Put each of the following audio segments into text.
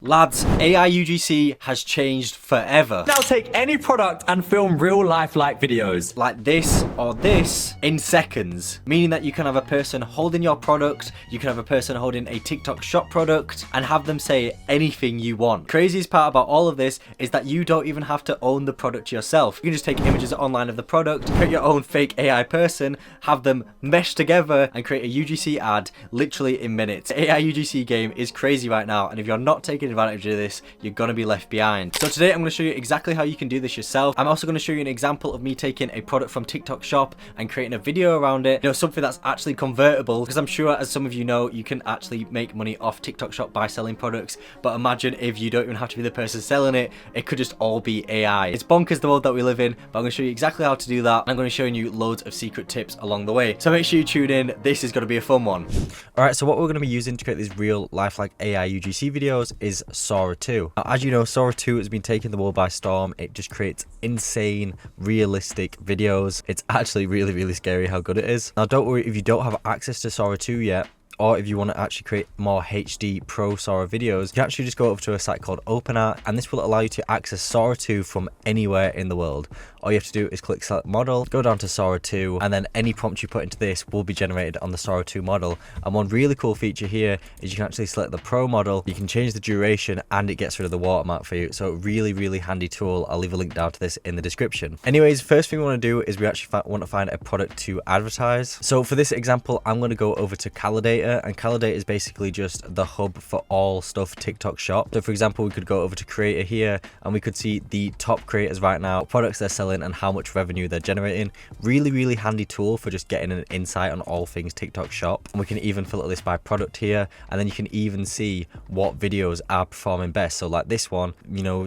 Lads, AI UGC has changed forever. Now take any product and film real lifelike videos. Like this or this in seconds. Meaning that you can have a person holding your product, you can have a person holding a TikTok shop product, and have them say anything you want. Craziest part about all of this is that you don't even have to own the product yourself. You can just take images online of the product, create your own fake AI person, have them mesh together, and create a UGC ad literally in minutes. The AI UGC game is crazy right now, and if you're not taking advantage of this, you're gonna be left behind. So today I'm going to show you exactly how you can do this yourself. I'm also going to show you an example of me taking a product from TikTok shop and creating a video around it, something that's actually convertible, because I'm sure, as some of you know, you can actually make money off TikTok shop by selling products. But imagine if you don't even have to be the person selling it, it could just all be AI. It's bonkers, the world that we live in, but I'm going to show you exactly how to do that, and I'm going to show you loads of secret tips along the way. So make sure you tune in. This is going to be a fun one. Alright, so what we're going to be using to create these real lifelike AI UGC videos is Sora 2. Now, as you know, Sora 2 has been taking the world by storm. It just creates insane, realistic videos. It's actually really scary how good it is. Now, don't worry if you don't have access to Sora 2 yet, or if you want to actually create more HD Pro Sora videos, you can actually just go over to a site called OpenArt, and this will allow you to access Sora 2 from anywhere in the world. All you have to do is click select model, go down to Sora 2, and then any prompt you put into this will be generated on the Sora 2 model. And one really cool feature here is you can actually select the Pro model, you can change the duration, and it gets rid of the watermark for you. So really handy tool. I'll leave a link down to this in the description. Anyways, first thing we want to do is we actually want to find a product to advertise. So for this example, I'm going to go over to Calidata, and Calidata is basically just the hub for all stuff TikTok shop. So for example, we could go over to creator here, and we could see the top creators right now, products they're selling, and how much revenue they're generating. Really handy tool for just getting an insight on all things TikTok shop. And we can even filter this by product here, and then you can even see what videos are performing best. So like this one,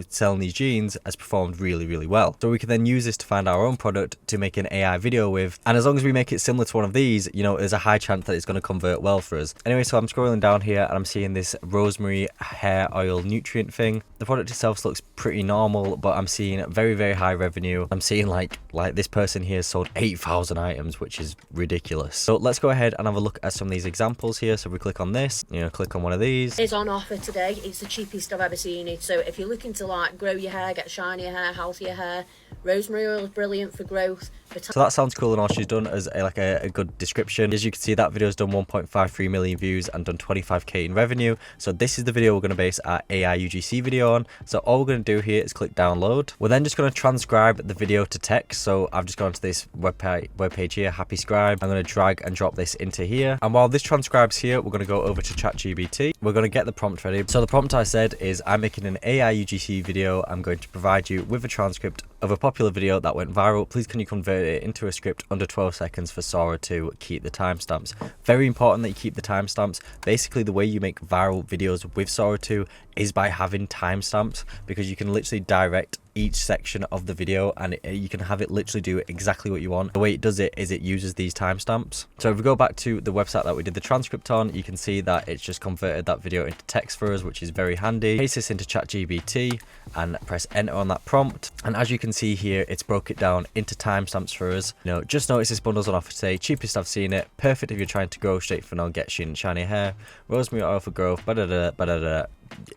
selling these jeans has performed really well. So we can then use this to find our own product to make an AI video with, and as long as we make it similar to one of these, there's a high chance that it's going to convert well for us. Anyway, so I'm scrolling down here and I'm seeing this rosemary hair oil nutrient thing. The product itself looks pretty normal, but I'm seeing very high revenue. I'm seeing like this person here sold 8,000 items, which is ridiculous. So let's go ahead and have a look at some of these examples here. So we click on this, click on one of these. It's on offer today. It's the cheapest I've ever seen it. So if you're looking to grow your hair, get shinier hair, healthier hair, rosemary oil is brilliant for growth. So that sounds cool and all. She's done as a good description. As you can see, that video's done 1.53 million views and done 25k in revenue. So this is the video we're going to base our AI UGC video on. So all we're going to do here is click download. We're then just going to transcribe the video to text. So I've just gone to this webpage here, Happy Scribe. I'm going to drag and drop this into here. And while this transcribes here, we're going to go over to ChatGPT. We're going to get the prompt ready. So the prompt I said is, I'm making an AI UGC video. I'm going to provide you with a transcript of a popular video that went viral. Please can you convert it into a script under 12 seconds for Sora to keep the timestamps. Very important that you keep the timestamps. Basically, the way you make viral videos with Sora 2 is by having timestamps, because you can literally direct each section of the video and you can have it literally do exactly what you want. The way it does it is it uses these timestamps. So if we go back to the website that we did the transcript on, you can see that it's just converted that video into text for us, which is very handy. Paste this into ChatGPT and press enter on that prompt, and as you can see here, it's broke it down into timestamps for us. Just notice this bundle's on offer today, cheapest I've seen it, perfect if you're trying to grow straight for no, get shiny hair, rosemary oil for growth,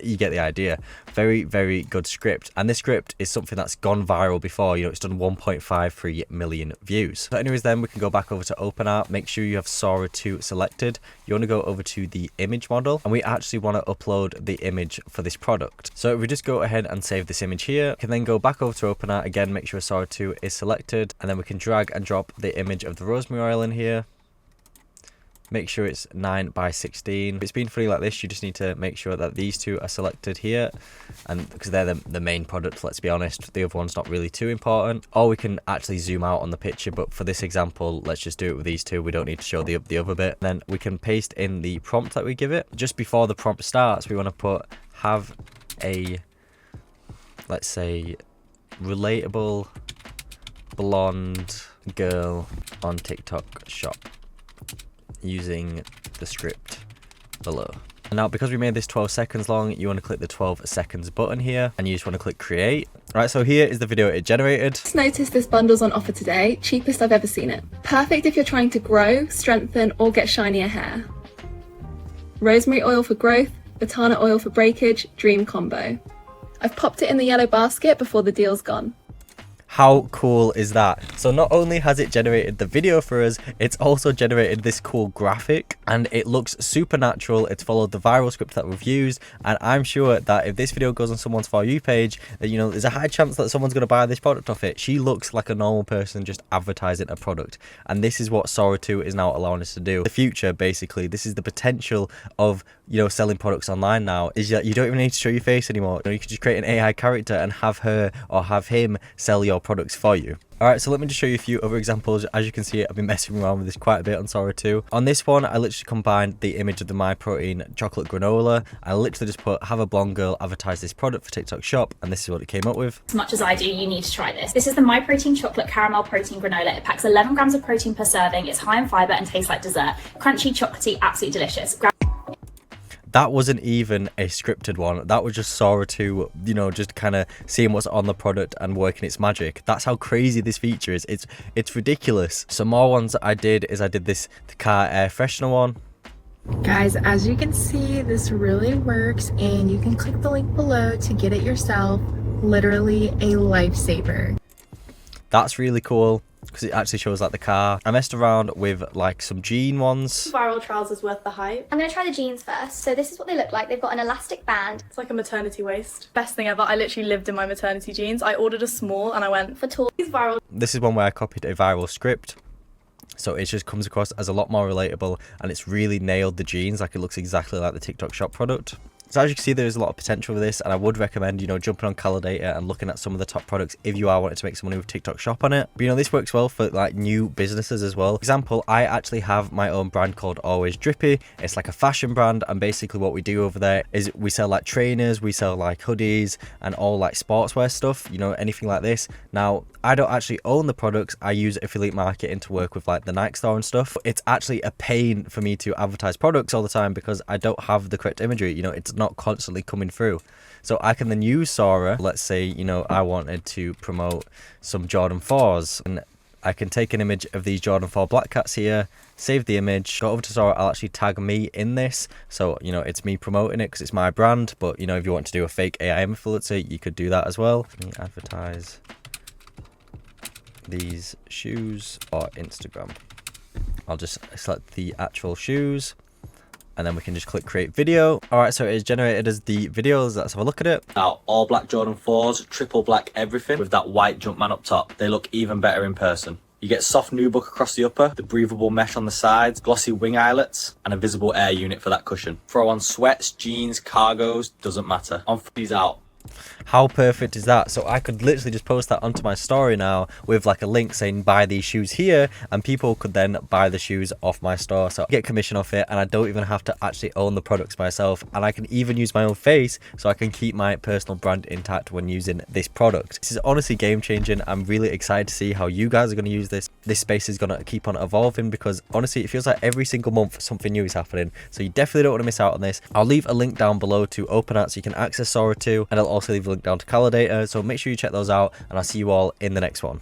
you get the idea. Very good script, and this script is something that's gone viral before. It's done 1.53 million views. So anyways, then we can go back over to OpenArt. Make sure you have Sora 2 selected. You want to go over to the image model, and we actually want to upload the image for this product. So if we just go ahead and save this image here, we can then go back over to OpenArt again, make sure Sora 2 is selected, and then we can drag and drop the image of the rosemary oil in here. Make sure it's 9:16. If it's been fully like this, you just need to make sure that these two are selected here, and because they're the main product, let's be honest, the other one's not really too important. Or we can actually zoom out on the picture, but for this example, let's just do it with these two. We don't need to show the other bit. Then we can paste in the prompt that we give it. Just before the prompt starts, we want to put, have a, let's say, relatable blonde girl on TikTok shop, using the script below. And now, because we made this 12 seconds long, you want to click the 12 seconds button here, and you just want to click create. Right, so here is the video it generated. Just noticed this bundle's on offer today, cheapest I've ever seen it. Perfect if you're trying to grow, strengthen, or get shinier hair. Rosemary oil for growth, Batana oil for breakage, dream combo. I've popped it in the yellow basket before the deal's gone. How cool is that? So not only has it generated the video for us, it's also generated this cool graphic, and it looks super natural. It's followed the viral script that we've used, and I'm sure that if this video goes on someone's For You page, you know, there's a high chance that someone's going to buy this product off it. She looks like a normal person just advertising a product, and this is what Sora 2 is now allowing us to do. The future, basically, this is the potential of, you know, selling products online now, is that you don't even need to show your face anymore. You know, you can just create an AI character and have her or have him sell your products for you. Alright, so let me just show you a few other examples. As you can see, I've been messing around with this quite a bit on Sora 2. On this one, I literally combined the image of the My Protein chocolate granola. I literally just put, have a blonde girl advertise this product for TikTok shop, and this is what it came up with. As much as I do, you need to try this. This is the My Protein chocolate caramel protein granola. It packs 11 grams of protein per serving. It's high in fiber and tastes like dessert. Crunchy, chocolatey, absolutely delicious. That wasn't even a scripted one. That was just Sora 2, you know, just kind of seeing what's on the product and working its magic. That's how crazy this feature is. It's ridiculous. Some more ones that I did is I did this the car air freshener one. Guys, as you can see, this really works, and you can click the link below to get it yourself. Literally a lifesaver. That's really cool, because it actually shows like the car. I messed around with like some jean ones. Viral trials is worth the hype. I'm going to try the jeans first. So this is what they look like. They've got an elastic band. It's like a maternity waist. Best thing ever. I literally lived in my maternity jeans. I ordered a small and I went For tall. These viral. This is one where I copied a viral script. So it just comes across as a lot more relatable, and it's really nailed the jeans. Like, it looks exactly like the TikTok shop product. So as you can see, there's a lot of potential with this, and I would recommend, you know, jumping on Calendar and looking at some of the top products if you are wanting to make some money with TikTok shop on it. But, you know, this works well for like new businesses as well. For example, I actually have my own brand called Always Drippy. It's like a fashion brand, and basically what we do over there is we sell like trainers, we sell like hoodies and all like sportswear stuff, you know, anything like this. Now, I don't actually own the products. I use affiliate marketing to work with like the Nike store and stuff. It's actually a pain for me to advertise products all the time because I don't have the correct imagery. You know, it's not constantly coming through. So I can then use Sora. Let's say, you know, I wanted to promote some Jordan 4s, and I can take an image of these Jordan 4 black cats here, save the image, go over to Sora. I'll actually tag me in this. So, you know, it's me promoting it because it's my brand. But, you know, if you want to do a fake AI influencer, you could do that as well. Let me advertise these shoes or Instagram. I'll just select the actual shoes, and then we can just click create video. All right, so it is generated as the videos. Let's have a look at it. Now, all black Jordan 4s, triple black everything with that white Jumpman up top. They look even better in person. You get soft nubuck across the upper, the breathable mesh on the sides, glossy wing eyelets, and a visible air unit for that cushion. Throw on sweats, jeans, cargos, doesn't matter. On these out. How perfect is that? So I could literally just post that onto my story now with like a link saying buy these shoes here, and people could then buy the shoes off my store. So I get commission off it, and I don't even have to actually own the products myself, and I can even use my own face so I can keep my personal brand intact when using this product. This is honestly game changing. I'm really excited to see how you guys are going to use this. This space is going to keep on evolving because honestly it feels like every single month something new is happening, so you definitely don't want to miss out on this. I'll leave a link down below to open at so you can access Sora 2, and I'll also leave a link down to Calendar, so make sure you check those out, and I'll see you all in the next one.